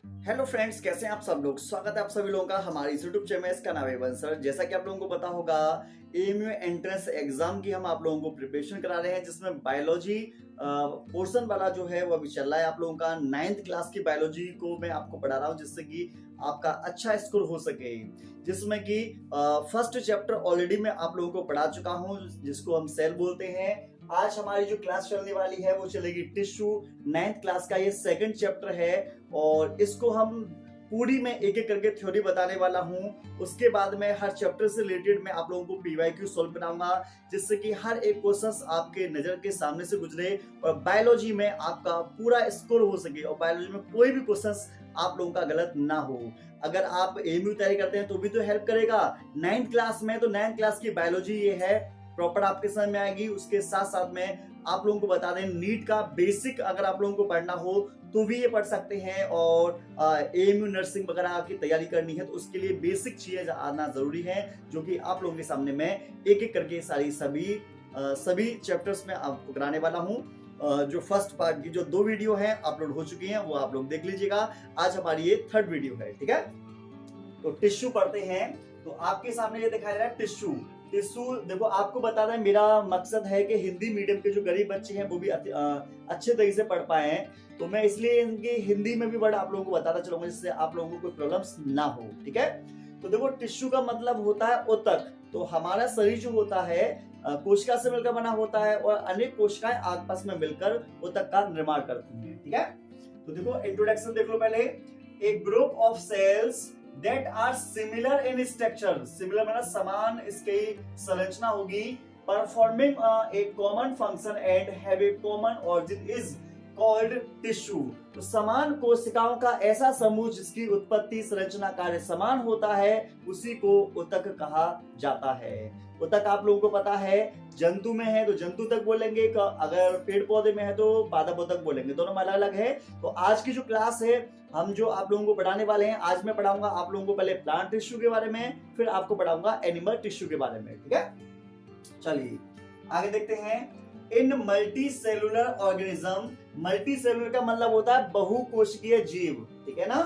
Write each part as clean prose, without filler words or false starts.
Hello friends, कैसे हैं आप सब लोग। स्वागत है आप सभी लोगों का हमारे यूट्यूब चैनल में। इसका नाम है वंसर। जैसा कि आप लोगों को पता होगा, एएमयू एंट्रेंस एग्जाम की हम आप लोगों को प्रिपरेशन करा रहे हैं, जिसमें बायोलॉजी पोर्शन वाला जो है वो अभी चल रहा है। आप लोगों का 9th क्लास की बायोलॉजी को मैं आपको पढ़ा रहा हूँ, जिससे कि आपका अच्छा स्कोर हो सके। जिसमें कि फर्स्ट चैप्टर ऑलरेडी मैं आप लोगों को पढ़ा चुका हूँ, जिसको हम सेल बोलते हैं। आज हमारी जो क्लास चलने वाली है वो चलेगी टिश्यू। 9th क्लास का ये सेकंड चैप्टर है और इसको हम पूरी में एक एक करके थ्योरी बताने वाला हूं। उसके बाद में हर चैप्टर से रिलेटेड मैं आप लोगों को पीवाईक्यू सॉल्व बनाऊंगा, जिससे कि हर एक क्वेश्चन आपके नजर के सामने से गुजरे और बायोलॉजी में आपका पूरा स्कोर हो सके और बायोलॉजी में कोई भी क्वेश्चन आप लोगों का गलत ना हो। अगर आप एएमयू तैयारी करते हैं तो भी तो हेल्प करेगा। 9th क्लास में तो 9th क्लास की बायोलॉजी ये है प्रॉपर आपके समझ में आएगी। उसके साथ साथ में आप लोगों को बता दें, नीट का बेसिक अगर आप लोगों को पढ़ना हो तो भी ये पढ़ सकते हैं, और एएमयू नर्सिंग वगैरह की तैयारी करनी है तो उसके लिए बेसिक चीजें आना जरूरी है, जो कि आप लोगों के सामने मैं एक एक करके सभी चैप्टर्स में आपको कराने वाला हूँ। जो फर्स्ट पार्ट की जो 2 वीडियो हैं अपलोड हो चुकी हैं, वो आप लोग देख लीजिएगा। आज हमारी ये 3rd वीडियो है, ठीक है। तो टिश्यू पढ़ते हैं। तो आपके सामने ये दिखाई दे रहा है टिश्यू। टिश्यू देखो, आपको बता रहा है, मेरा मकसद है कि हिंदी मीडियम के जो गरीब बच्चे हैं वो भी अच्छे तरीके से पढ़ पाए हैं। तो मैं इसलिए इनकी हिंदी में भी वर्ड आप लोगों को बताता चलूंगा, जिससे आप लोगों को कोई प्रॉब्लम्स ना हो, ठीक है। तो देखो, टिश्यू का मतलब होता है ऊतक। तो हमारा शरीर जो होता है कोशिका से मिलकर बना होता है और अनेक कोशिकाएं आपस में मिलकर ऊतक का निर्माण करती हैं, ठीक है। तो देखो, इंट्रोडक्शन देख लो पहले। A group of cells that are similar in structure, similar मतलब समान इसकी संरचना होगी, performing a common function and have a common origin is called tissue। तो समान कोशिकाओं का ऐसा समूह जिसकी उत्पत्ति संरचना कार्य समान होता है, उसी को ऊतक कहा जाता है। ऊतक आप लोगों को पता है, जंतु में है तो जंतु तक बोलेंगे, अगर पेड़ पौधे में है तो पादप ऊतक बोलेंगे, दोनों में अलग अलग है। तो आज की जो क्लास है, हम जो आप लोगों को पढ़ाने वाले हैं, आज मैं पढ़ाऊंगा आप लोगों को पहले प्लांट टिश्यू के बारे में, फिर आपको पढ़ाऊंगा एनिमल टिश्यू के बारे में, ठीक है। चलिए आगे देखते हैं। In multi cellular organism, multi cellular का मतलब होता है बहुकोशिकीय जीव, ठीक है ना।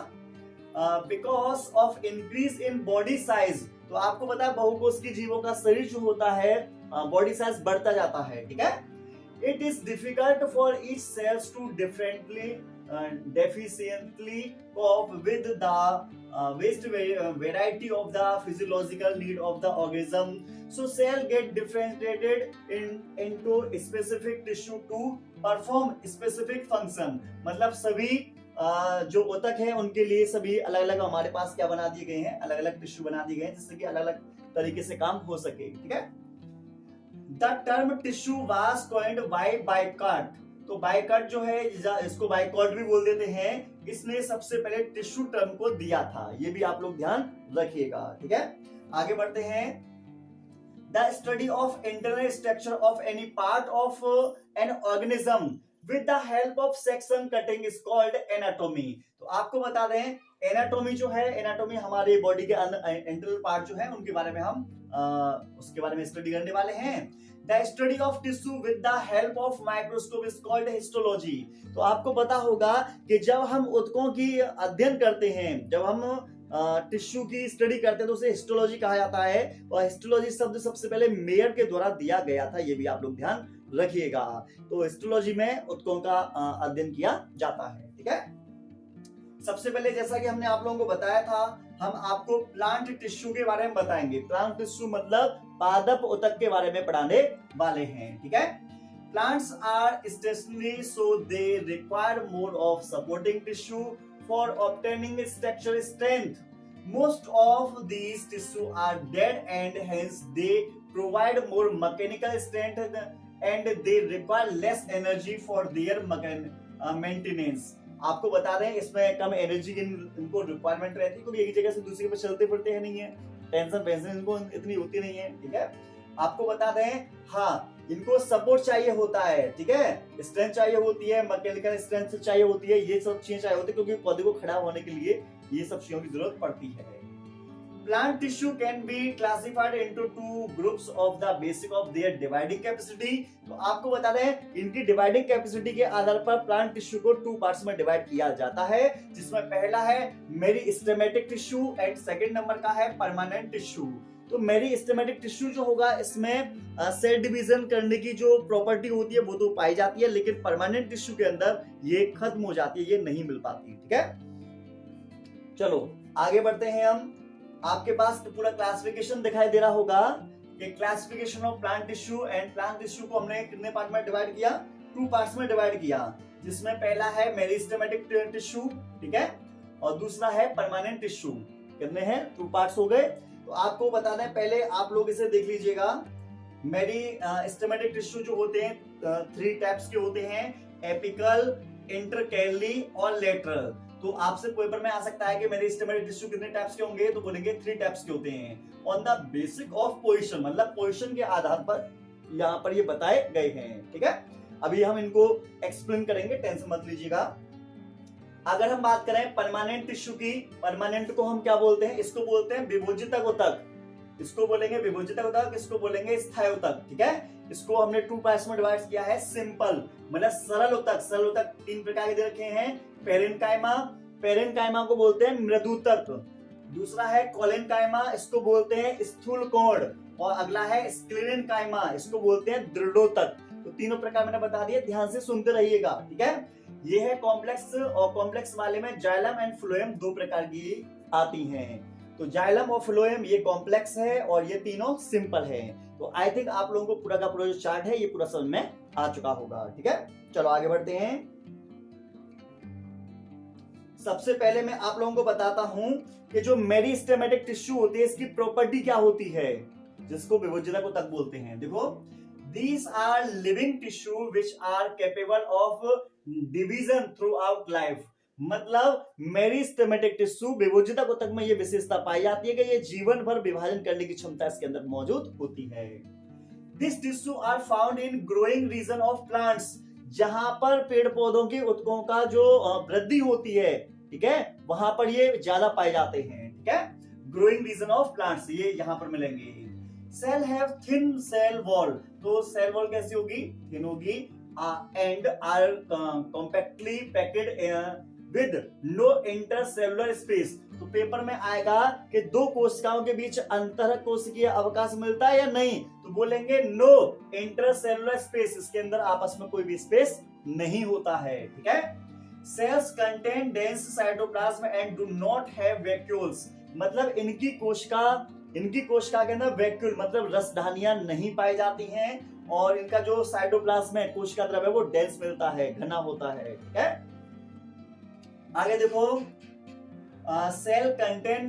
Because of increase in body size, तो आपको पता है बहुकोशिकीय जीवों का शरीर जो होता है बॉडी साइज बढ़ता जाता है, ठीक है। It is difficult for each cells to differently deficiently cope with the vast variety of the physiological need of the organism, so cell get differentiated into specific tissue to perform specific function। मतलब सभी जो ऊतक है उनके लिए सभी अलग अलग हमारे पास क्या बना दिए गए हैं, अलग अलग टिश्यू बना दिए गए हैं, जिससे कि अलग अलग तरीके से काम हो सके, ठीक है। The term tissue was coined by Bichat. तो बाइकार्ट जो है, इसको बाइकॉट भी बोल देते हैं, इसने सबसे पहले टिश्यू टर्म को दिया था। ये भी आप लोग ध्यान रखिएगा, ठीक है। आगे बढ़ते हैं। The study of internal structure of any part of an organism with the help of section cutting is called anatomy. तो आपको बता दें, एनाटॉमी जो है, एनाटॉमी हमारे बॉडी के इंटरनल पार्ट जो है उनके बारे में हम उसके बारे में स्टडी करने वाले हैं। The study of tissue with the help of microscope is called histology। तो आपको पता होगा कि जब हम ऊतकों की अध्ययन करते हैं, जब हम टिश्यू की स्टडी करते हैं तो उसे हिस्टोलॉजी कहा जाता है। और हिस्टोलॉजी शब्द सबसे पहले मेयर के द्वारा दिया गया था, ये भी आप लोग ध्यान रखिएगा। तो हिस्टोलॉजी में ऊतकों का अध्ययन किया जाता है, ठीक है। सबसे पहले जैसा कि हमने आप लोगों को बताया था, हम आपको प्लांट टिश्यू के बारे में बताएंगे। प्लांट टिश्यू मतलब पादप ऊतक के बारे में पढ़ाने वाले हैं, ठीक है। Plants are stationary, so they require more of supporting tissue for obtaining structural strength. Most of these tissue are dead and hence they provide more mechanical strength and they require less energy for their maintenance. आपको बता दें, इसमें कम energy की इनको requirement रहती है, क्योंकि एक जगह से दूसरी पे चलते फिरते हैं, नहीं है, टेंशन इनको इतनी होती नहीं है, ठीक है। आपको बता दें, हाँ, इनको सपोर्ट चाहिए होता है, ठीक है, स्ट्रेंथ चाहिए होती है, मैकेनिकल स्ट्रेंथ चाहिए होती है, ये सब चीजें चाहिए होती है, क्योंकि पौधे को खड़ा होने के लिए ये सब चीजों की जरूरत पड़ती है। Plant tissue can be classified into two groups of the basic of their dividing capacity। तो आपको बता दें इनकी डिवाइडिंग कैपेसिटी के आधार पर प्लांट टिश्यू को टू पार्ट्स में डिवाइड किया जाता है, जिसमें पहला है meristematic tissue and second number का है परमानेंट टिश्यू। तो मेरिस्टेमेटिक टिश्यू जो होगा इसमें सेल डिवीजन करने की जो प्रॉपर्टी होती है वो तो पाई जाती है, लेकिन परमानेंट टिश्यू के अंदर ये खत्म हो जाती है, ये नहीं मिल पाती। ठीक है, चलो आगे बढ़ते हैं हम। आपके पास तो पूरा क्लासिफिकेशन दिखाई दे रहा होगा कि classification of plant tissue and plant tissue को हमने कितने पार्ट में डिवाइड किया, टू पार्ट्स में डिवाइड किया, जिसमें पहला है मेरिस्टेमेटिक टिश्यू, ठीक है, और दूसरा है परमानेंट टिश्यू। कितने हैं, टू पार्ट्स हो गए। तो आपको बता दें, पहले आप लोग इसे देख लीजिएगा। मेरिस्टेमेटिक टिश्यू जो होते हैं थ्री टाइप्स के होते हैं, एपिकल, इंटरकैली और लेटरल। तो आपसे पेपर में आ सकता है कि मेरिस्टेमेटिक टिश्यू कितने टाइप्स के होंगे, तो बोलेंगे थ्री टाइप्स के होते हैं। On the basic of position, मतलब पोजीशन के आधार पर यहाँ पर ये बताए गए हैं। ठीक है, अभी हम इनको एक्सप्लेन करेंगे, टेंशन मत लीजिएगा। अगर हम बात करें परमानेंट टिश्यू की, परमानेंट को हम क्या बोलते हैं, इसको बोलते हैं विभोजितक ऊतक, इसको बोलेंगे विभोजितक ऊतक, इसको बोलेंगे स्थायी ऊतक। ठीक है, इसको हमने टू पार्ट्स में डिवाइड किया है, सिंपल मतलब सरल ऊतक। सरल ऊतक तीन प्रकार के दे रखे हैं, पेरेन्काइमा, पेरेन्काइमा को बोलते हैं मृदुतक, दूसरा है कोलेनकाइमा, इसको बोलते हैं स्थूल कोण, और अगला है स्क्लेरेन्काइमा, इसको बोलते हैं दृढ़ोतक। तो तीनों प्रकार मैंने बता दिए, ध्यान से सुनते रहिएगा। ठीक है, ये है कॉम्प्लेक्स, और कॉम्प्लेक्स वाले में जाइलम एंड फ्लोएम दो प्रकार की आती हैं। तो जाइलम और फ्लोएम ये कॉम्प्लेक्स है और ये तीनों सिंपल है। तो आई थिंक आप लोगों को पूरा का पूरा जो चार्ट है ये पूरा समझ में आ चुका होगा। ठीक है, चलो आगे बढ़ते हैं। सबसे पहले मैं आप लोगों को बताता हूं कि जो मेरिस्टेमेटिक टिश्यू होती है इसकी प्रॉपर्टी क्या होती है, जिसको विभोजितक ऊतक बोलते हैं। देखो, these are living tissue which are capable of division throughout life। मतलब मेरिस्टेमेटिक टिश्यू विभोजितक ऊतक में ये विशेषता पाई जाती है कि ये जीवन भर विभाजन करने की क्षमता इसके अंदर मौजूद होती है। This tissue are found in growing region of plants, जहां पर पेड़ पौधों के ऊतकों का जो वृद्धि होती है, ठीक है, वहां पर ये ज्यादा पाए जाते हैं। ठीक है, ग्रोइंग रीजन ऑफ प्लांट्स ये यहां पर मिलेंगे। Cell have thin cell wall, तो सेल वॉल कैसी होगी, थिन होगी, and are compactly packed with no intercellular space. तो पेपर में आएगा कि दो कोशिकाओं के बीच अंतर कोशिकीय अवकाश मिलता है या नहीं, तो बोलेंगे नो इंटरसेलुलर स्पेस, इसके अंदर आपस में कोई भी स्पेस नहीं होता है। ठीक है, sales contain dense cytoplasm and do not have vacuoles, मतलब इनकी कोशिका के अंदर वैक्यूल मतलब रसधानियां नहीं पाई जाती हैं, और इनका जो साइटोप्लाज्म है, कोशिका द्रव्य, वो डेंस मिलता है, घना होता है। ठीक है, आगे देखो, cell contain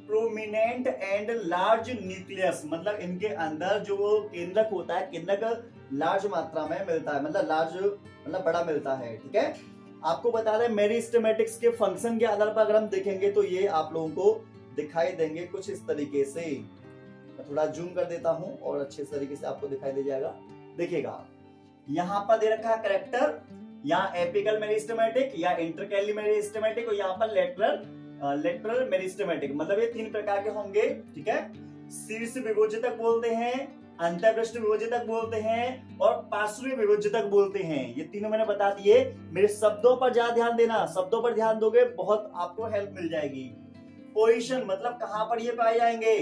prominent and large nucleus, मतलब इनके अंदर जो केंद्रक होता है, केंद्रक लार्ज मात्रा में मिलता है, मतलब लार्ज मतलब बड़ा मिलता है। ठीक है, आपको बता दें मेरिस्टेमेटिक्स के फंक्शन के आधार पर अगर हम देखेंगे तो ये आप लोगों को दिखाई देंगे कुछ इस तरीके से। मैं थोड़ा जूम कर देता हूं और अच्छे तरीके से आपको दिखाई दे जाएगा। देखिएगा, यहाँ पर दे रखा है कैरेक्टर, यहाँ एपिकल मेरिस्टेमेटिक या इंटरकैली मेरिस्टेमेटिक, और यहाँ पर लेटरल मेरिस्टेमेटिक, मतलब ये तीन प्रकार के होंगे। ठीक है, शीर्ष विभोजितक बोलते हैं, अंतःपृष्ठ विभोजितक बोलते हैं, और पार्श्वीय विभोजितक बोलते हैं। ये तीनों मैंने बता दिए। मेरे शब्दों पर ज्यादा ध्यान देना, शब्दों पर ध्यान दोगे बहुत आपको हेल्प मिल जाएगी। पोजीशन मतलब कहां पर ये पाए जाएंगे,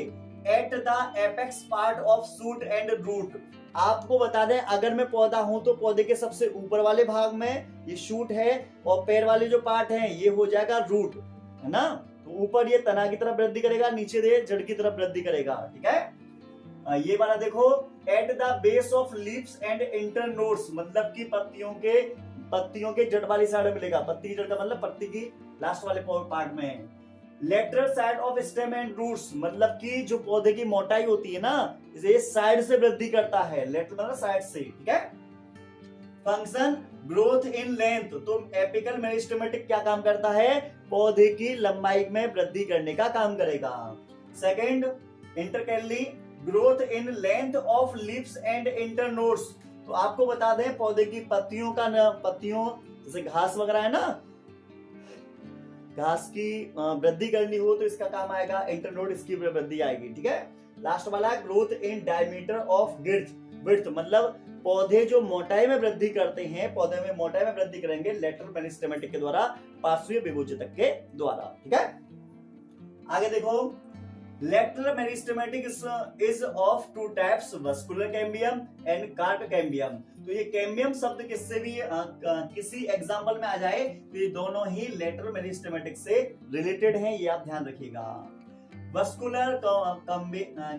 at the apex part of shoot and root. आपको बता दें, अगर मैं पौधा हूं तो पौधे के सबसे ऊपर वाले भाग में ये शूट है, और पैर वाले जो पार्ट है ये हो जाएगा रूट, है ना। तो ऊपर ये तना की तरफ वृद्धि करेगा, नीचे ये जड़ की तरफ वृद्धि करेगा। ठीक है, ये वाला देखो, at the base of leaves and internodes, मतलब कि पत्तियों के जड़ वाली साइड में मिलेगा। पत्ती की जड़ का मतलब पत्ती की लास्ट वाले पार्ट में। Lateral side of stem and roots, मतलब कि जो पौधे की मोटाई होती है ना, इसे साइड से वृद्धि करता है, लेटरल मतलब साइड से। ठीक है, फंक्शन ग्रोथ इन लेंथ, तो एपिकल मेरिस्टेमेटिक क्या काम करता है, पौधे की लंबाई में वृद्धि करने का काम करेगा। Second, intercalary, growth in length of leaves and internodes. तो आपको बता दें, पौधे की पत्तियों जैसे घास वगैरह है ना, घास की वृद्धि करनी हो तो इसका काम आएगा, इंटरनोड इसकी वृद्धि आएगी, ठीक है। लास्ट वाला growth in diameter of width, मतलब पौधे जो मोटाई में वृद्धि करते हैं, पौधे में मोटाई में वृद्धि करेंगे लेटरल मेरिस्टेमेटिक के द्वारा, पार्श्वीय विभोजक के द्वारा, ठीक है। आगे देखो, lateral meristematic is of two types, vascular cambium and carp cambium. तो ये कैम्बियम शब्द किससे भी किसी एग्जांपल में आ जाए तो ये दोनों ही लेटरल मेरिस्टेमेटिक से रिलेटेड हैं, ये आप ध्यान रखिएगा। Vascular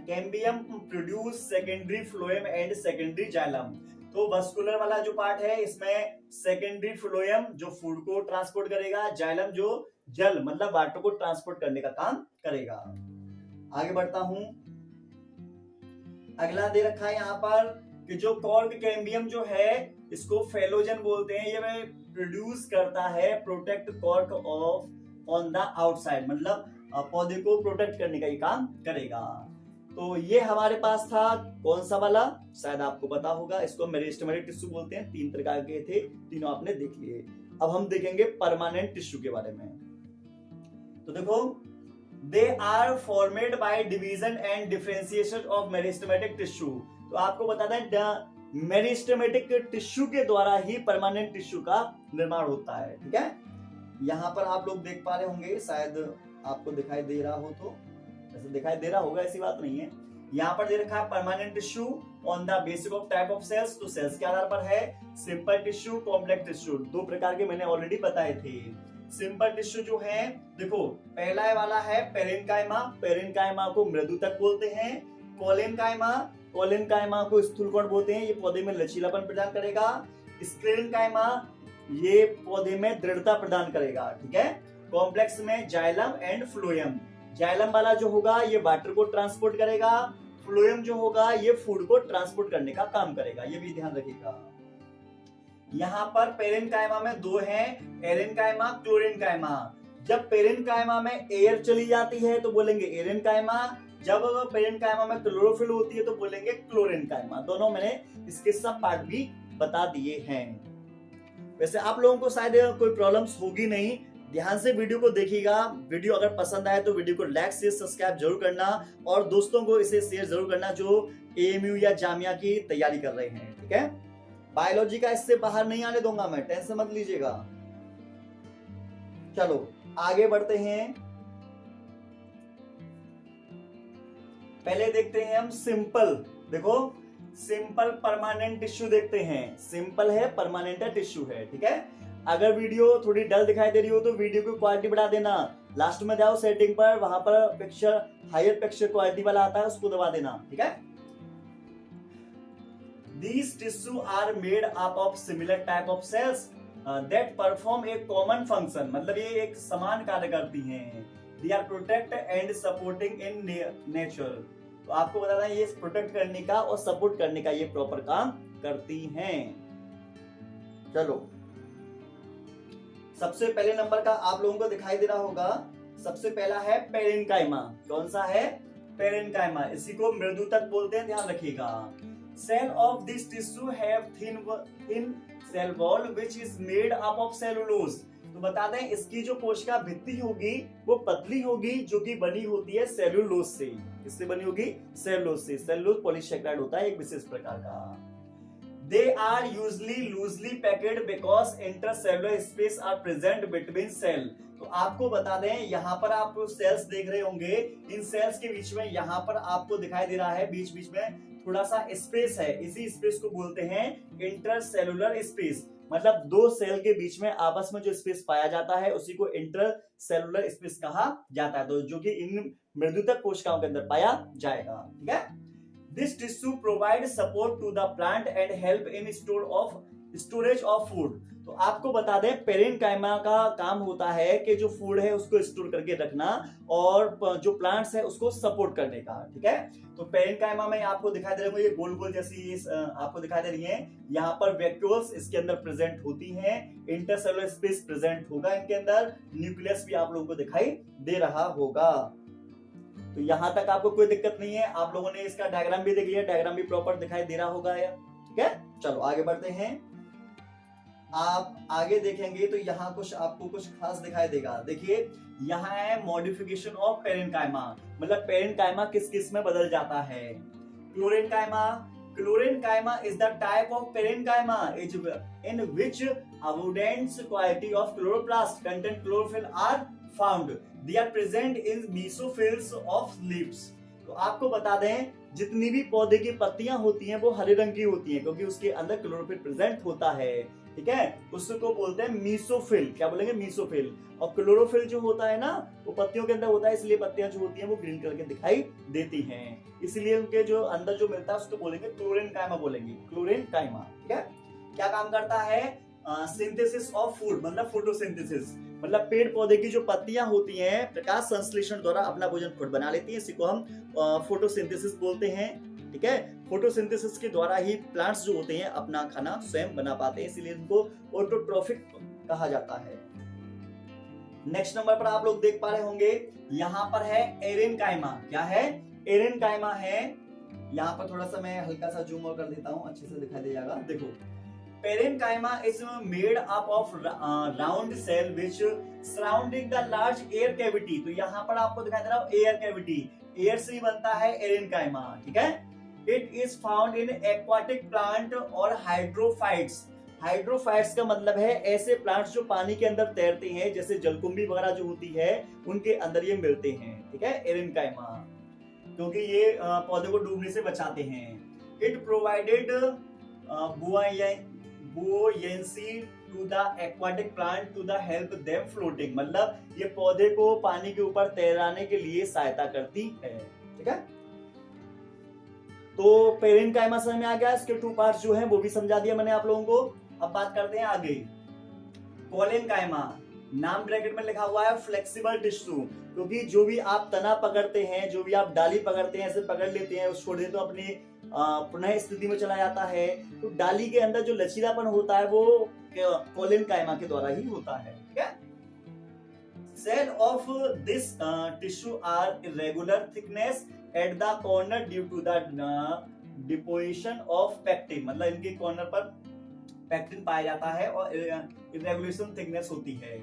cambium produce secondary phloem and secondary xylem. तो वस्कुलर वाला जो पार्ट है इसमें सेकेंडरी फ्लोएम जो फूड को ट्रांसपोर्ट करेगा, जाइलम जो जल मतलब वाटर को ट्रांसपोर्ट करने का काम करेगा। आगे बढ़ता हूं, अगला दे रखा है यहाँ पर कि जो कॉर्क कैम्बियम जो है इसको फेलोजन बोलते हैं, ये प्रोड्यूस करता है protect cork of on the outside, मतलब पौधे को प्रोटेक्ट करने का ये काम करेगा। तो ये हमारे पास था कौन सा वाला, शायद आपको पता होगा, इसको मेरिस्टेमेटिक टिश्यू बोलते हैं। 3 प्रकार के थे, तीनों आपने देख लिए। अब हम देखेंगे परमानेंट टिश्यू के बारे में। तो देखो, they are formed by division and differentiation of meristematic tissue. तो आपको बता दें मेरिस्टेमेटिक टिश्यू के द्वारा ही परमानेंट टिश्यू का निर्माण होता है, ठीक है। यहाँ पर आप लोग देख पा रहे होंगे, शायद आपको दिखाई दे रहा हो, तो ऐसे दिखाई दे रहा होगा, ऐसी बात नहीं है। यहाँ पर दे रखा है permanent tissue on the basis of type of cells. तो सेल्स के आधार पर है सिंपल टिश्यू, कॉम्प्लेक्स टिश्यू, 2 प्रकार के मैंने ऑलरेडी बताए थे। सिंपल टिश्यू जो है, देखो पहला वाला है पेरेन्काइमा, पेरेन्काइमा को मृदुतक बोलते हैं। कोलेनकाइमा, कोलेनकाइमा को स्थूलकोण बोलते हैं, ये पौधे में लचीलापन प्रदान करेगा। स्क्लेरेनकाइमा ये पौधे में दृढ़ता प्रदान करेगा, ठीक है। कॉम्प्लेक्स में जाइलम एंड फ्लोएम, जाइलम वाला जो होगा ये वाटर को ट्रांसपोर्ट करेगा, फ्लोएम जो होगा ये फूड को ट्रांसपोर्ट करने का काम करेगा, ये भी ध्यान रखिएगा। यहाँ पर पेरेन्काइमा में 2 हैं, एरेन्काइमा, क्लोरेन्काइमा। जब पेरेन्काइमा में एयर चली जाती है तो बोलेंगे एरेन्काइमा, जब पेरेन्काइमा में क्लोरोफिल होती है तो बोलेंगे क्लोरेन्काइमा। दोनों मैंने इसके सब पार्ट भी बता दिए हैं। वैसे आप लोगों को शायद कोई प्रॉब्लम्स होगी नहीं, ध्यान से वीडियो को देखिएगा। वीडियो अगर पसंद आए तो वीडियो को लाइक शेयर सब्सक्राइब जरूर करना, और दोस्तों को इसे शेयर जरूर करना जो एएमयू या जामिया की तैयारी कर रहे हैं, ठीक है। बायोलॉजी का इससे बाहर नहीं आने दूंगा मैं, टेंशन मत लीजिएगा। चलो आगे बढ़ते हैं। पहले देखते हैं हम सिंपल, देखो सिंपल परमानेंट टिश्यू देखते हैं। सिंपल है, परमानेंट टिश्यू है, ठीक है। अगर वीडियो थोड़ी डल दिखाई दे रही हो तो वीडियो की क्वालिटी बढ़ा देना, लास्ट में जाओ सेटिंग पर, वहां पर पिक्चर हायर पिक्चर क्वालिटी वाला आता है, उसको दबा देना, ठीक है। These tissue are made up of similar type of cells that perform a common function, मतलब ये एक समान कार्य करती हैं। They are protect and supporting in nature। तो आपको बताना है ये प्रोटेक्ट करने का और सपोर्ट करने का ये प्रॉपर काम करती हैं। चलो सबसे पहले नंबर का आप लोगों को दिखाई दे रहा होगा, सबसे पहला है पेरेन्काइमा। कौन सा है? पेरेन्काइमा, इसी को मृदुतक बोलते हैं, ध्यान रखिएगा। Cell of this tissue have thin cell wall which is made up of cellulose। तो बता दें इसकी जो कोशिका भित्ति होगी वो पतली होगी, जो कि बनी होती है सेल्यूलोज से। किससे बनी होगी? सेल्यूलोज से। सेल्यूलोज पॉलीसेकेराइड होता है एक विशेष प्रकार का। They are usually loosely packed because intercellular space are present between cell। तो आपको बता दें यहाँ पर आप सेल्स देख रहे होंगे, इन सेल्स के बीच में यहाँ पर आपको दिखाई दे रहा है बीच बीच में थोड़ा सा स्पेस है, इसी स्पेस को बोलते हैं इंटरसेलुलर स्पेस। मतलब 2 सेल के बीच में आपस में जो स्पेस पाया जाता है उसी को इंटरसेलुलर स्पेस कहा जाता है, तो जो कि इन मृदुतक कोशिकाओं के अंदर पाया जाएगा, ठीक है। This tissue provide support to the plant and help in storage of food. तो आपको बता दें पेरेन्काइमा का काम होता है कि जो फूड है उसको स्टोर करके रखना और जो प्लांट्स है उसको सपोर्ट करने का, ठीक है। तो पेरेन्काइमा में आपको दिखाई दे रहा है ये गोल गोल जैसी आपको दिखाई दे रही है, यहाँ पर वैक्यूल्स इसके अंदर प्रेजेंट होती हैं, इंटरसेलुलर स्पेस प्रेजेंट होगा इनके अंदर, न्यूक्लियस भी आप लोगों को दिखाई दे रहा होगा। तो यहाँ तक आपको कोई दिक्कत नहीं है, आप लोगों ने इसका डायग्राम भी देख लिया, डायग्राम भी प्रॉपर दिखाई दे रहा होगा, ठीक है। चलो आगे बढ़ते हैं। आप आगे देखेंगे तो यहाँ कुछ आपको कुछ खास दिखाई देगा। देखिए यहाँ है मॉडिफिकेशन ऑफ पेरेन्काइमा, मतलब पेरेन्काइमा किस किस में बदल जाता है। क्लोरेन्काइमा, क्लोरेन्काइमा is the type of parenchyma in which abundant quantity of chloroplast contain chlorophyll are found. They are present in mesophils of leaves. तो आपको बता दें जितनी भी पौधे की पत्तियां होती हैं वो हरे रंग की होती हैं क्योंकि उसके अंदर क्लोरोफिल प्रेजेंट होता है। ठीक है, उसको बोलते हैं मीसोफिल। क्या बोलेंगे? मीसोफिल। और क्लोरोफिल जो होता है ना वो पत्तियों के अंदर होता है, इसलिए पत्तियां जो होती हैं वो ग्रीन कलर के दिखाई देती हैं, इसलिए उनके जो अंदर जो मिलता है उसको बोलेंगे क्लोरेन्काइमा, बोलेंगे क्लोरेन्काइमा। ठीक है, क्या काम करता है? सिंथेसिस ऑफ फूड, मतलब फोटोसिंथेसिस, मतलब पेड़ पौधे की जो पत्तियां होती हैं प्रकाश संश्लेषण द्वारा अपना भोजन खुद बना लेती हैं, इसी को हम फोटोसिंथेसिस बोलते हैं। ठीक है, फोटोसिंथेसिस के द्वारा ही प्लांट्स जो होते हैं अपना खाना स्वयं बना पाते हैं, इसीलिए इनको ऑटोट्रोफिक कहा जाता है। नेक्स्ट नंबर पर आप लोग देख पा रहे होंगे यहाँ पर है एरेनकाइमा। क्या है? एरेनकाइमा है। यहाँ पर थोड़ा सा मैं हल्का सा जूम और कर देता हूँ, अच्छे से दिखाई दे जाएगा। देखो, parenchyma is made up of round cell which surrounding the large air cavity। तो यहाँ पर आपको दिखाई दे रहा है एयर कैविटी, एयर से ही बनता है एरेन्काइमा। ठीक है, it is found in aquatic plant और हाइड्रोफाइट्स। हाइड्रोफाइट्स का मतलब है ऐसे प्लांट्स जो पानी के अंदर तैरते हैं, जैसे जलकुंभी वगैरह जो होती है उनके अंदर ये मिलते हैं। ठीक है, एरेन्काइमा, क्योंकि ये पौधे को डूबने से बचाते हैं। It provided buoyancy to the aquatic plant to the help them floating, मतलब ये पौधे को पानी के ऊपर तैराने के लिए सहायता करती है। ठीक है, तो पेरेन्काइमा समझ में आ गया, इसके टू पार्ट्स जो हैं वो भी समझा दिया मैंने आप लोगों को। अब बात करते हैं आगे। कोलेन्काइमा, नाम ब्रैकेट में लिखा हुआ है फ्लेक्सिबल टिश्यू, क्योंकि जो भी आप तना पकड़ते हैं, जो भी आप डाली पकड़ते हैं, ऐसे पकड़ लेते हैं, छोड़ देते तो अपनी पुनः स्थिति में चला जाता है, तो डाली के अंदर जो लचीलापन होता है वो कोलेन्काइमा के द्वारा ही होता है। ठीक है, cell of this tissue are irregular thickness at the corner due to the deposition of pectin, मतलब इनके कॉर्नर पर पेक्टिन पाया जाता है और इरेगुलेशन थिकनेस होती है।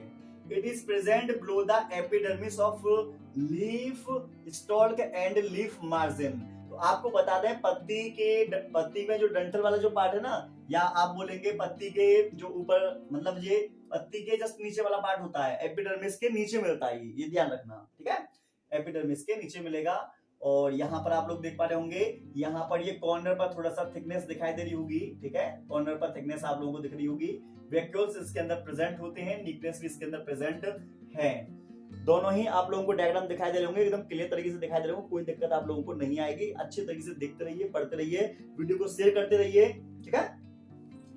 It is present below the epidermis of leaf stalk and leaf margin. तो आपको बता दें पत्ती में जो डंठल वाला जो पार्ट है ना, या आप बोलेंगे पत्ती के जो ऊपर, मतलब ये पत्ती के जस्ट नीचे वाला पार्ट होता है, एपिडर्मिस के नीचे मिलता है, ये ध्यान रखना। ठीक है, एपिडर्मिस के नीचे मिलेगा। और यहाँ पर आप लोग देख पा रहे होंगे, यहाँ पर ये कॉर्नर पर थोड़ा सा थिकनेस दिखाई दे रही होगी। ठीक है, कॉर्नर पर थिकनेस आप लोगों को दिख रही होगी। वैक्यूल्स इसके अंदर प्रेजेंट होते हैं, नीकनेस भी इसके अंदर प्रेजेंट है। दोनों ही आप लोगों को डायग्राम दिखाई दे रहे होंगे, एकदम क्लियर तरीके से दिखाई दे रहे होंगे, कोई दिक्कत आप लोगों को नहीं आएगी। अच्छे तरीके से देखते रहिए, पढ़ते रहिए, वीडियो को शेयर करते रहिए। ठीक है,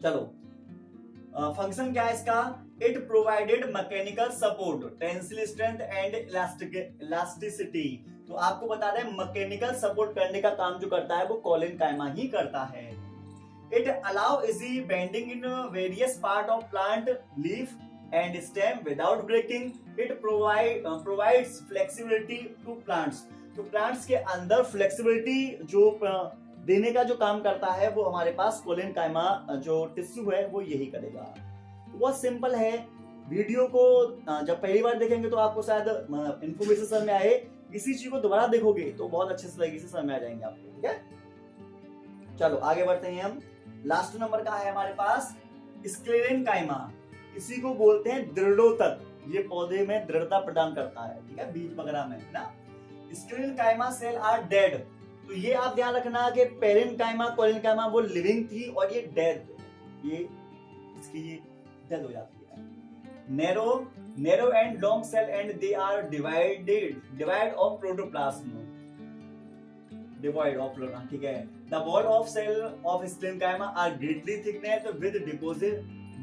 चलो फंक्शन क्या है इसका? It provided mechanical support, tensile strength and elasticity. तो आपको बता दें मैकेनिकल सपोर्ट करने का काम जो करता है वो कोलेन्काइमा ही करता है। It allow easy bending in various part of plant leaf and stem without breaking. It provides flexibility to plants. तो plants के अंदर flexibility जो देने का जो काम करता है वो हमारे पास कोलेन्काइमा जो टिश्यू है वो यही करेगा। तो बहुत सिंपल है। वीडियो को जब पहली बार देखेंगे तो आपको शायद इंफॉर्मेशन समझ में आए, इसी चीज को दोबारा देखोगे तो बहुत अच्छे तरीके से समझ में आ जाएंगे आपको। ठीक है, चलो आगे बढ़ते हैं हम। लास्ट नंबर का है हमारे पास स्क्लेरेन्काइमा। इसी को बोलते हैं दृढ़ोतक, ये पौधे में दृढ़ता प्रदान करता है। ठीक है, बीज वगैरह में ना। Sclerenchyma cell are dead. तो ये आप ध्यान रखना कि पेरेन्काइमा कोलेन्काइमा वो लिविंग थी और ये डेड, ये इसकी डेथ हो जाती है। Narrow and long cell and they are divide of protoplasm, divide of protoplasm. ठीक है, the wall of cell of sclerenchyma are greatly thickness with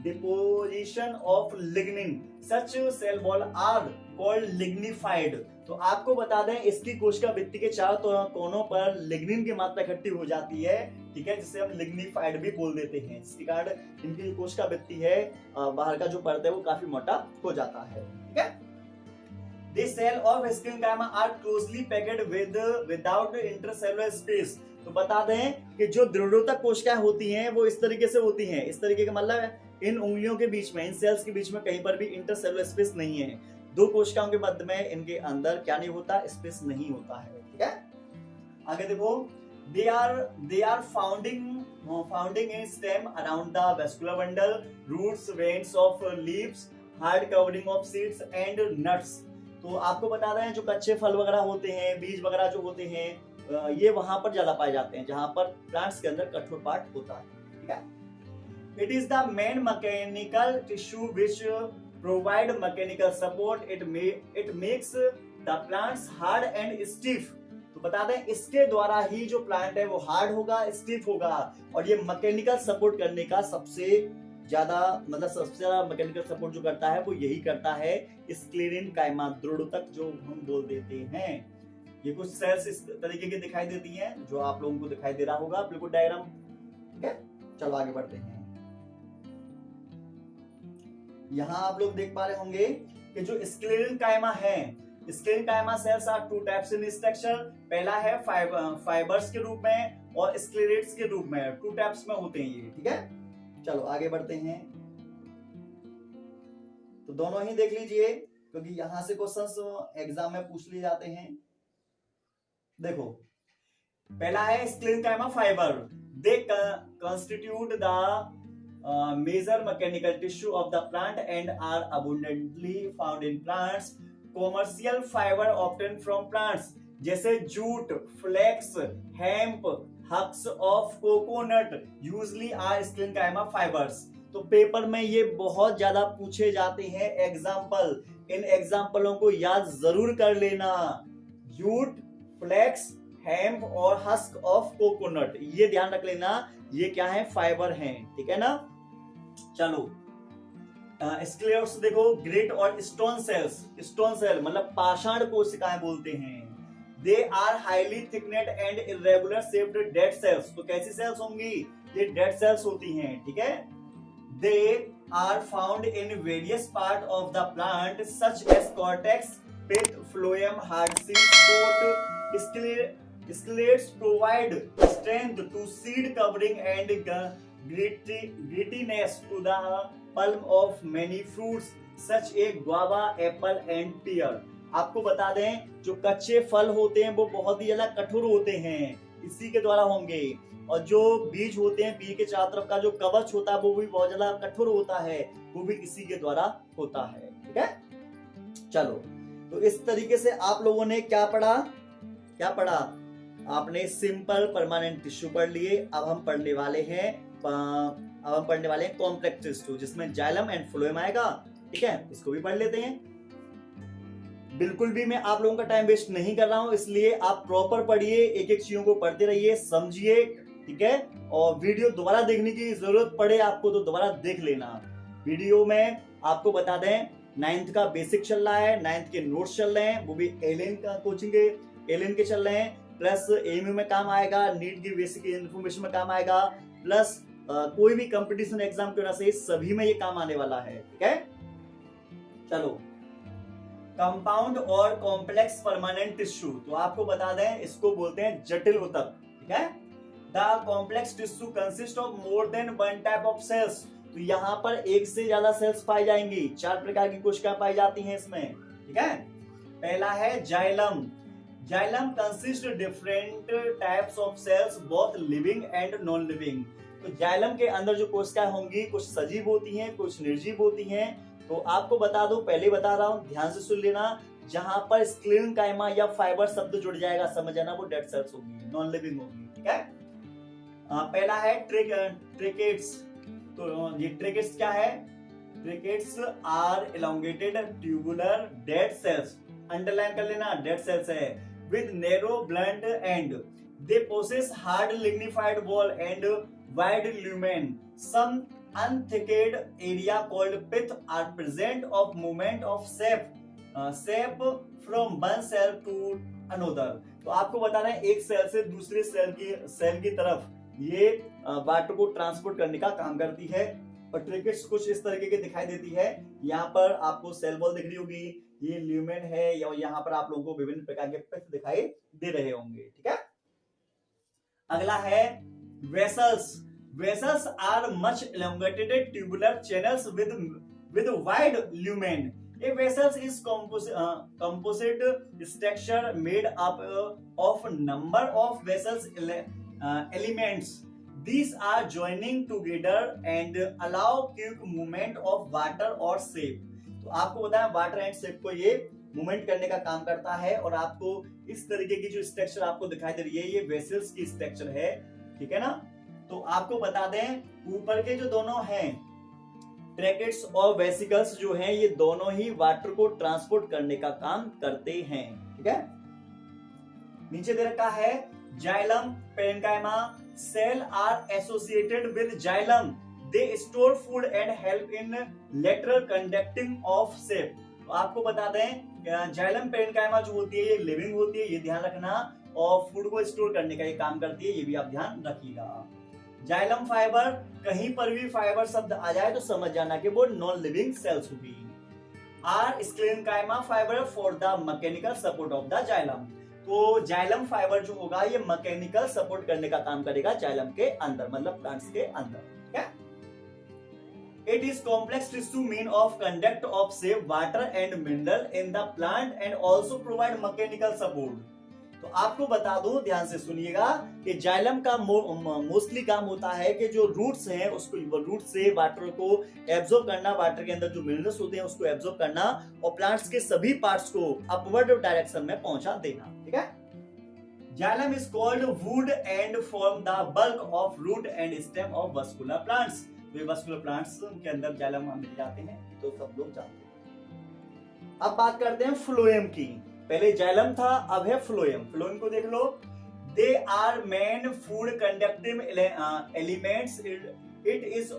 deposition of lignin. Such cell wall are called lignified. तो आपको बता दें इसकी कोशिका भित्ति के चारों कोनों पर लिग्निन की मात्रा इकट्ठी हो जाती है। ठीक है, जिसे हम लिग्निफाइड भी बोल देते हैं। इसके कारण इनकी कोशिका भित्ति है, बाहर का जो पर्दा है वो काफी मोटा हो जाता है। ठीक है, The cell of sclerenchyma are closely packed without intercellular space. तो बता दें कि जो दृढ़ोतक कोशिकाएं होती हैं वो इस तरीके से होती हैं। इस तरीके का मतलब इन उंगलियों के बीच में, इन सेल्स के बीच में कहीं पर भी इंटरसेलुलर स्पेस नहीं है। दो कोशिकाओं के मध्य में इनके अंदर क्या नहीं होता, स्पेस नहीं होता है। ठीक है, आगे देखो, they are founding in stem around the vascular bundle, roots, veins of leaves, hard covering of seeds and nuts। तो आपको बता रहे हैं जो कच्चे फल वगैरह होते हैं, बीज वगैरह जो होते हैं, ये वहां पर ज्यादा पाए जाते हैं जहां पर प्लांट्स के अंदर कठोर पार्ट होता है। ठीक है, it is the main mechanical tissue which provide mechanical support, it makes the plants hard and stiff। तो बता दें इसके द्वारा ही जो प्लांट है वो हार्ड होगा, स्टिफ होगा, और ये मैकेनिकल सपोर्ट करने का सबसे ज्यादा मैकेनिकल सपोर्ट जो करता है वो यही करता है स्क्लेरेन कायमा, दृढ़तक जो हम बोल देते हैं। ये कुछ सेल्स इस तरीके की दिखाई देती हैं जो आप लोगों को दिखाई दे रहा होगा बिल्कुल डायग्राम। ठीक है, चलो आगे बढ़ते हैं। यहां आप लोग देख पा रहे होंगे कि जो स्क्लेरेन कायमा है, sclerenchyma cells are two types in structure. पहला है फाइबर्स के रूप में और स्क्लेरेट्स के रूप में, टू टाइप्स में होते हैं ये। ठीक है, चलो आगे बढ़ते हैं। तो दोनों ही देख लीजिए क्योंकि यहां से क्वेश्चंस एग्जाम में पूछ लिए जाते हैं। देखो, पहला है स्क्लेरेन कायमा fibre, they constitute the major mechanical tissue of the plant and are abundantly found in plants। commercial fiber obtained from plants जैसे jute, flax, hemp, husks of coconut usually are sclerenchyma fibres. तो paper में ये बहुत ज्यादा पूछे जाते हैं example, इन एग्जाम्पलों को याद जरूर कर लेना। जूट, फ्लेक्स, हेम्प और हस्क ऑफ कोकोनट, ये ध्यान रख लेना, ये क्या है, फाइबर हैं। ठीक है ना, चलो स्क्लेरोस देखो, ग्रेट और स्टोन सेल्स, स्टोन सेल मतलब पाषाण कोशिकाएं बोलते हैं। They are highly thickened and irregular shaped dead cells. तो कैसी सेल्स होंगी, ये डेड सेल्स होती हैं। ठीक है, they are found in various part of the plant such as cortex, pith, phloem, hard seed coat. Sclerates provide strength to seed covering and grittiness to the pulp of many fruits such as guava, apple and pear। आपको बता दें जो कच्चे फल होते हैं वो बहुत ही ज्यादा कठोर होते हैं, इसी के द्वारा होंगे, और जो बीज होते हैं, बीज के चारों तरफ का जो कवच होता है वो भी बहुत ज्यादा कठोर होता है, वो भी इसी के द्वारा होता है। ठीक है, चलो तो इस तरीके से आप लोगों ने क्या पढ़ा, आपने सिंपल परमानेंट टिश्यू पढ़ लिए। अब हम पढ़ने वाले हैं कॉम्प्लेक्स टिश्यू जिसमें जाइलम एंड फ्लोएम आएगा। ठीक है, इसको भी पढ़ लेते हैं। बिल्कुल भी मैं आप लोगों का टाइम वेस्ट नहीं कर रहा हूं, इसलिए आप प्रॉपर पढ़िए, एक एक चीजों को पढ़ते रहिए, समझिए। ठीक है, और वीडियो दोबारा देखने की जरूरत पड़े आपको तो दोबारा देख लेना। वीडियो में आपको बता दें 9th का बेसिक चल रहा है, 9th के नोट्स चल रहे हैं, वो भी एलियन का कोचिंग एलियन के चल रहे हैं, प्लस एएमयू में काम आएगा, नीट की बेसिक इंफॉर्मेशन में काम आएगा, प्लस कोई भी कंपटीशन एग्जाम क्यों ना सही सभी में ये काम आने वाला है। ठीक है, चलो कंपाउंड और कॉम्प्लेक्स परमानेंट टिश्यू, तो आपको बता दें इसको बोलते हैं जटिल ऊतक। ठीक है, the complex tissue consist of more than one type of cells. तो यहाँ पर एक से ज्यादा सेल्स पाई जाएंगी, 4 प्रकार की कोशिकाएं पाई जाती हैं इसमें। ठीक है, पहला है xylem. Xylem consist different types of cells both living and non living. तो जाइलम के अंदर जो कोशिकाएं होंगी कुछ सजीव होती हैं, कुछ निर्जीव होती हैं। तो आपको बता दूं, पहले बता रहा हूं, ध्यान से सुन लेना, जहां पर स्क्लेरेन कायमा या फाइबर शब्द जुड़ जाएगा समझ जाना वो डेड सेल्स होगी, नॉन लिविंग होगी। ठीक है, पहला है ट्रेकेट्स। तो ये ट्रेकेट्स क्या है, tracheids are elongated tubular dead cells, underline कर लेना, डेड सेल्स है, with narrow blunt end, they possess hard lignified wall and wide lumen, some unthicked area called pith are present of movement of shape from one cell to another। तो आपको बताना है एक cell से दूसरे cell की तरफ ये वाटर को ट्रांसपोर्ट करने का काम करती है। और ट्रिकेट्स कुछ इस तरीके की दिखाई देती है, यहाँ पर आपको सेल वॉल दिख रही होगी, ये ल्यूमेन है, या यहाँ पर आप लोगों को विभिन्न प्रकार के पिथ दिखाई दे रहे होंगे। ठीक है, अगला है vessels. Vessels are much elongated tubular channels with wide lumen. A vessel is composite structure made up of number of vessels elements. These are joining together and allow quick movement of water or shape. तो आपको बताया water and shape को ये movement करने का काम करता है, और आपको इस तरीके की जो स्ट्रक्चर आपको दिखाई दे रही है ये वेसल्स की स्ट्रक्चर है, ठीक है ना। तो आपको बता दें ऊपर के जो दोनों हैं ट्रैकेट्स और वेसिकल्स जो हैं ये दोनों ही वाटर को ट्रांसपोर्ट करने का काम करते हैं, ठीक है। नीचे दे रखा है xylem parenchyma cell are associated with xylem, they store food and help in lateral conducting of shape. तो आपको बता दें जाइलम पेरेन्काइमा जो होती है ये लिविंग होती है, ये ध्यान रखना, और फूड को स्टोर करने का ये काम करती है, ये भी आप ध्यान रखिएगा। जाइलम फाइबर, कहीं पर भी फाइबर शब्द आ जाए तो समझ जाना कि वो नॉन लिविंग सेल्स होगी। Are sclerenchyma fibre for the mechanical support of the xylem. तो जाइलम फाइबर जो होगा ये मैकेनिकल सपोर्ट करने का काम करेगा जाइलम के अंदर, मतलब प्लांट्स के अंदर, ठीक है। It is complex tissue mean of conduct of shape, water and mineral in the plant and also provide mechanical support। तो आपको बता दूं, ध्यान से सुनिएगा कि जाइलम का मोस्टली काम होता है कि जो रूट्स हैं उसको रूट से वाटर को एब्जॉर्ब करना, वाटर के अंदर जो मिनरल्स होते हैं उसको एब्जॉर्ब करना और प्लांट्स के सभी पार्ट्स को अपवर्ड डायरेक्शन में पहुंचा देना, ठीक है। Xylem is called wood and form the bulk of root and stem of vascular plants. तो वस्कुलर प्लांट्स के अंदर जाइलम मिल जाते हैं, तो सब लोग जानते हैं। अब बात करते हैं फ्लोएम की। पहले जाइलम था, अब है फ्लोएम। फ्लोएम को देख लो, they are main food conductive elements, it is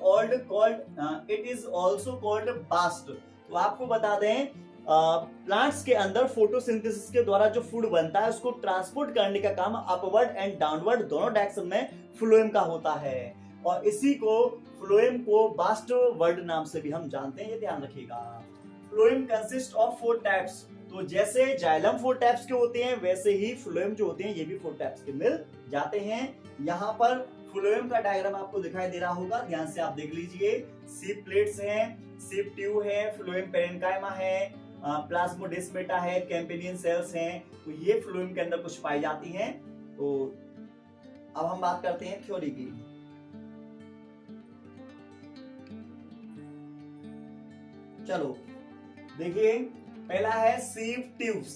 also called bast. तो आपको बता दें प्लांट्स के अंदर फोटोसिंथेसिस के द्वारा जो फूड बनता है उसको ट्रांसपोर्ट करने का काम अपवर्ड एंड डाउनवर्ड दोनों डायरेक्शन में फ्लोएम का होता है, और इसी को फ्लोएम को बास्ट वर्ड नाम से भी हम जानते हैं, ये ध्यान रखिएगा। Phloem consist of 4 types. तो जैसे जाइलम 4 टाइप्स के होते हैं वैसे ही फ्लोएम जो होते हैं ये भी 4 टाइप्स के मिल जाते हैं। यहाँ पर फ्लोएम का डायग्राम आपको दिखाई दे रहा होगा, ध्यान से आप देख लीजिए। सीप प्लेट्स हैं, सीप ट्यूब है, फ्लोएम पेरेन्काइमा है, प्लाज्मोडेस्माटा है, कैम्पेनियन सेल्स हैं। तो ये फ्लोएम के अंदर कुछ पाई जाती हैं। तो अब हम बात करते हैं थ्योरी की। चलो देखिए, पहला है sieve tubes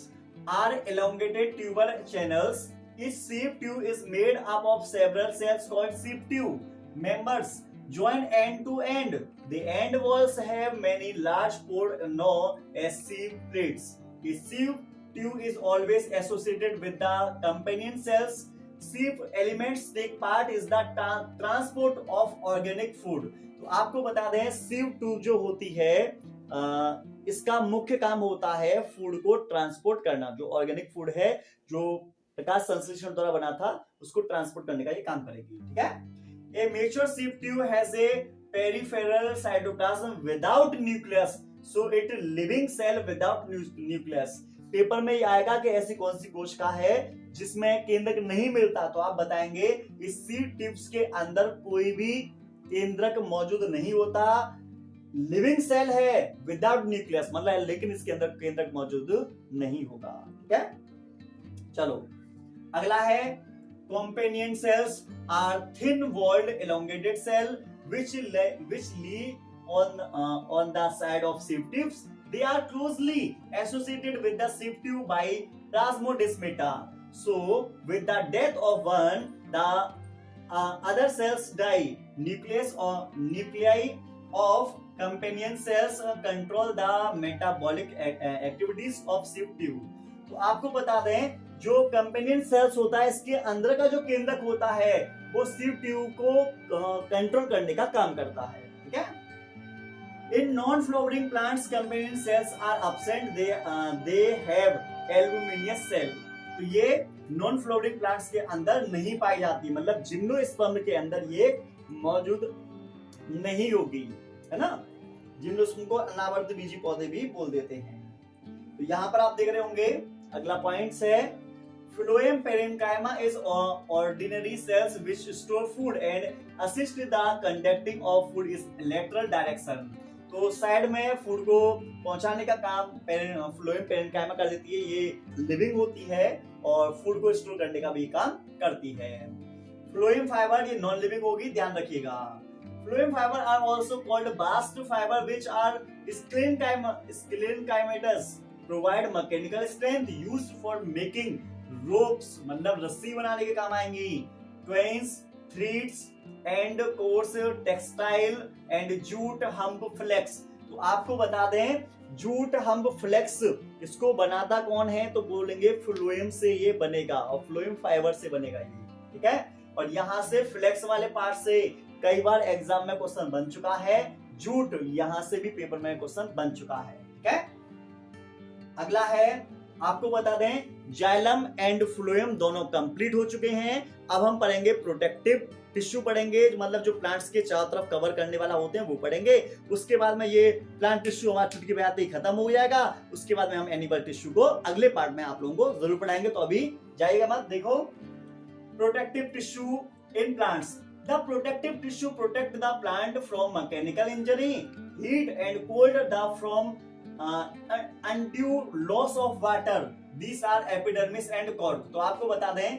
are elongated tubular channels. Each sieve tube is made up of several cells called sieve tube. Members join end to end. The end walls have many large pores known as sieve plates. The sieve tube is always associated with the companion cells. Sieve elements take part is the transport of organic food. तो आपको बता दें sieve tube जो होती है इसका मुख्य काम होता है फूड को ट्रांसपोर्ट करना। जो ऑर्गेनिक फूड है जो प्रकाश संश्लेषण द्वारा बना था उसको ट्रांसपोर्ट करने का ये काम करेगी, ठीक है। A mature sieve tube has a peripheral cytoplasm without nucleus, so it living cell without nucleus. Paper में ये आएगा कि ऐसी कौन सी कोशिका है जिसमें केंद्रक नहीं मिलता, तो आप बताएंगे इस सीप ट्यूब्स के अंदर कोई भी केंद्रक मौजूद नहीं होता, लिविंग सेल है विदाउट न्यूक्लियस, मतलब लेकिन इसके अंदर केंद्रक मौजूद नहीं होगा, ठीक है। चलो अगला है companion cells are thin walled elongated cell which lie on the side of sieve tubes. They are closely associated with the sieve tube by plasmodesmata. So with the death of one, the other cells die. Nuclei of companion cells control the metabolic activities of sieve tube. तो आपको बता दें जो companion cells होता है इसके अंदर का जो केंद्रक होता है वो सिव ट्यूब को कंट्रोल करने का काम करता है, ठीक है। In non flowering plants companion cells are absent, they have albuminous cell. तो ये नॉन फ्लावरिंग प्लांट्स के अंदर नहीं पाई जाती, मतलब जिम्नोस्पर्म के अंदर ये मौजूद नहीं होगी, है ना। जिम्नोस्पर्म को अनावर्त बीजी पौधे भी बोल देते हैं। तो यहाँ पर आप देख रहे होंगे अगला पॉइंट है Phloem parenchyma is ordinary cells which store food and assist the conducting of food is lateral direction. तो साइड में फूड को पहुंचाने का काम फ्लोएम पेरेन्काइमा कर देती है। ये लिविंग होती है और फूड को स्टोर करने का भी काम करती है। फ्लोएम फाइबर ये नॉन लिविंग होगी, ध्यान रखिएगा। Phloem fibre are also called bast fibre which are sclerenchymatous provide mechanical strength used for making ropes, मतलब रस्सी बनाने के काम आएंगी, क्वेन्स, threads and coarse textile and jute hemp flax. तो आपको बता दें जूट हम्प फ्लेक्स इसको बनाता कौन है, तो बोलेंगे फ्लोएम से ये बनेगा और फ्लोएम फाइबर से बनेगा ये, ठीक है। और यहां से फ्लेक्स वाले पार्ट से कई बार एग्जाम में क्वेश्चन बन चुका है, जूट यहां से भी पेपर में क्वेश्चन बन चुका है, ठीक है। अगला है, आपको बता दें जाइलम एंड फ्लोएम दोनों कंप्लीट हो चुके हैं। अब हम पढ़ेंगे प्रोटेक्टिव टिश्यू पढ़ेंगे, मतलब जो प्लांट्स के चारों तरफ कवर करने वाला होते हैं वो पढ़ेंगे। उसके बाद में ये प्लांट टिश्यू हमारा चुटकी बजाते ही खत्म हो जाएगा। उसके बाद में हम एनिमल टिश्यू को अगले पार्ट में आप लोगों को जरूर पढ़ाएंगे, तो अभी जाइएगा मत। देखो protective tissue in plants, the protective tissue protect the plant from mechanical injury, heat and cold, the from undue loss of water, these are epidermis and cork। तो आपको बता दें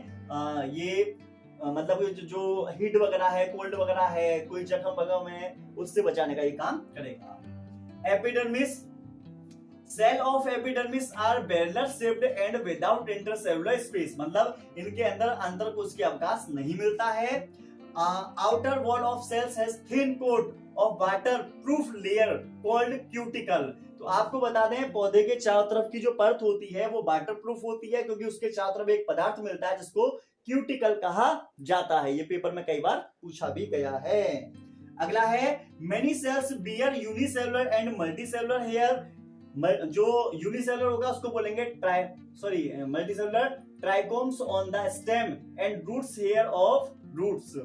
ये मतलब जो हीट वगैरह है, कोल्ड वगैरह है, कोई जख्म वगैरह में उससे बचाने का ये काम करेगा। Epidermis, cell of epidermis are barrel shaped and without intercellular space, मतलब इनके अंदर अंतरकोश के अवकाश नहीं मिलता है। Outer wall of cells has thin coat of water proof layer called cuticle. तो आपको बता दें पौधे के चारों तरफ की जो परत होती है वो वाटर प्रूफ होती है, क्योंकि उसके चारों तरफ एक पदार्थ मिलता है जिसको क्यूटिकल कहा जाता है। ये पेपर में कई बार पूछा भी गया है। अगला है, many cells bear unicellular and multicellular hair. जो यूनिसेलुलर होगा उसको बोलेंगे multicellular trichomes on the stem and roots hair of roots,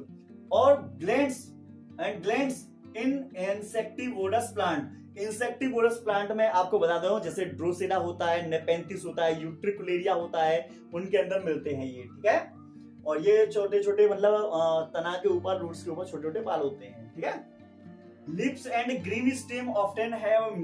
और glands in insectivorous plant. Insectivorous plant में आपको बता दूं जैसे ड्रोसेरा होता है, नेपेंथिस होता है, यूट्रिकुलेरिया होता है, उनके अंदर मिलते हैं ये, ठीक है। और ये छोटे छोटे मतलब तना के ऊपर, रूट्स के ऊपर छोटे छोटे बाल होते हैं, ठीक है। Lips and green stem often have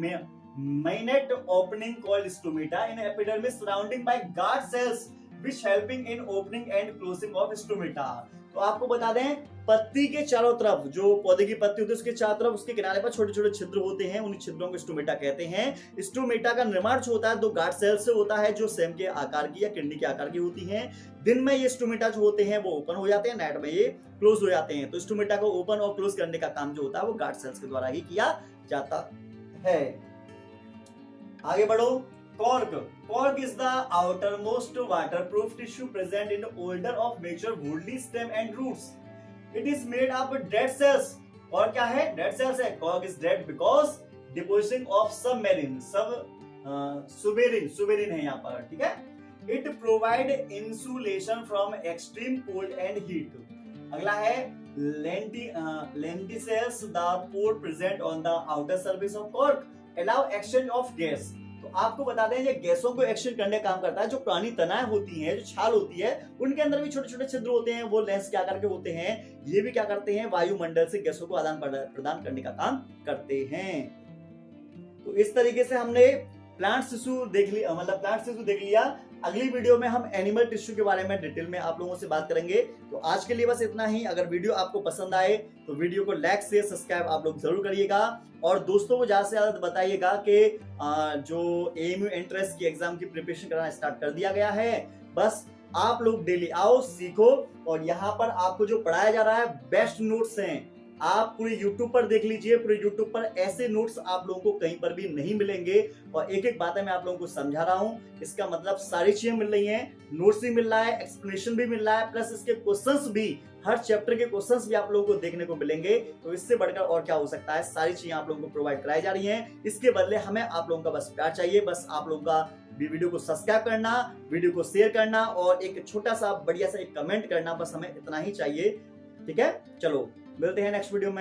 minute opening called stomata in epidermis surrounding by guard cells which helping in opening and closing of stomata। तो आपको बता दें पत्ती के चारों तरफ, जो पौधे की पत्ती होती है उसके चारों तरफ उसके किनारे पर छोटे छोटे छिद्र होते हैं, उन छिद्रों को स्टोमेटा कहते हैं। स्टोमेटा का निर्माण जो होता है दो गार्ड सेल से होता है, जो सेम के आकार की या किडनी के आकार की होती हैं। दिन में ये स्टोमेटा जो होते हैं वो ओपन हो जाते हैं, नाइट में ये क्लोज हो जाते हैं। तो स्टोमेटा को ओपन और क्लोज करने का काम जो होता है वो गार्ड सेल्स के द्वारा ही किया जाता है। आगे बढ़ो। Cork is the outermost waterproof tissue present in the older of mature woody stem and roots. It is made of dead cells। और क्या है? Dead cells है। Cork is dead because deposition of suberin है यहाँ पर, ठीक है। It provide insulation from extreme cold and heat। अगला है lenticels, the pore present on the outer surface of cork allow exchange of gas। तो आपको बता दें ये गैसों को एक्सचेंज करने का काम करता है। जो पुरानी तनाएं होती हैं, जो छाल होती है, उनके अंदर भी छोटे छोटे छिद्र होते हैं, वो लेंस क्या करके होते हैं, ये भी क्या करते हैं, वायुमंडल से गैसों को आदान प्रदान करने का काम करते हैं। तो इस तरीके से हमने प्लांट टिश्यू देख लिया। अगली वीडियो में हम एनिमल टिश्यू के बारे में डिटेल में आप लोगों से बात करेंगे। तो आज के लिए बस इतना ही। अगर वीडियो आपको पसंद आए तो वीडियो को लाइक शेयर सब्सक्राइब आप लोग जरूर करिएगा, और दोस्तों को ज्यादा से ज्यादा बताइएगा कि जो एएमयू एंट्रेंस की एग्जाम की प्रिपरेशन कराना स्टार्ट कर दिया गया है। बस आप लोग डेली आओ, सीखो, और यहाँ पर आपको जो पढ़ाया जा रहा है बेस्ट नोट्स हैं। आप पूरे YouTube पर देख लीजिए, पूरे YouTube पर ऐसे नोट्स आप लोगों को कहीं पर भी नहीं मिलेंगे। और एक एक बातें मैं आप लोगों को समझा रहा हूँ, इसका मतलब सारी चीजें मिल रही हैं, नोट्स भी मिल रहा है, एक्सप्लेनेशन भी मिल रहा है, प्लस इसके क्वेश्चंस भी, हर चैप्टर के क्वेश्चंस भी आप लोगों को देखने को मिलेंगे। तो इससे बढ़कर और क्या हो सकता है, सारी चीजें आप लोगों को प्रोवाइड कराई जा रही हैं। इसके बदले हमें आप लोगों का बस प्यार चाहिए, बस आप लोगों का वीडियो को सब्सक्राइब करना, वीडियो को शेयर करना और एक छोटा सा बढ़िया सा एक कमेंट करना, बस हमें इतना ही चाहिए, ठीक है। चलो मिलते हैं नेक्स्ट वीडियो में।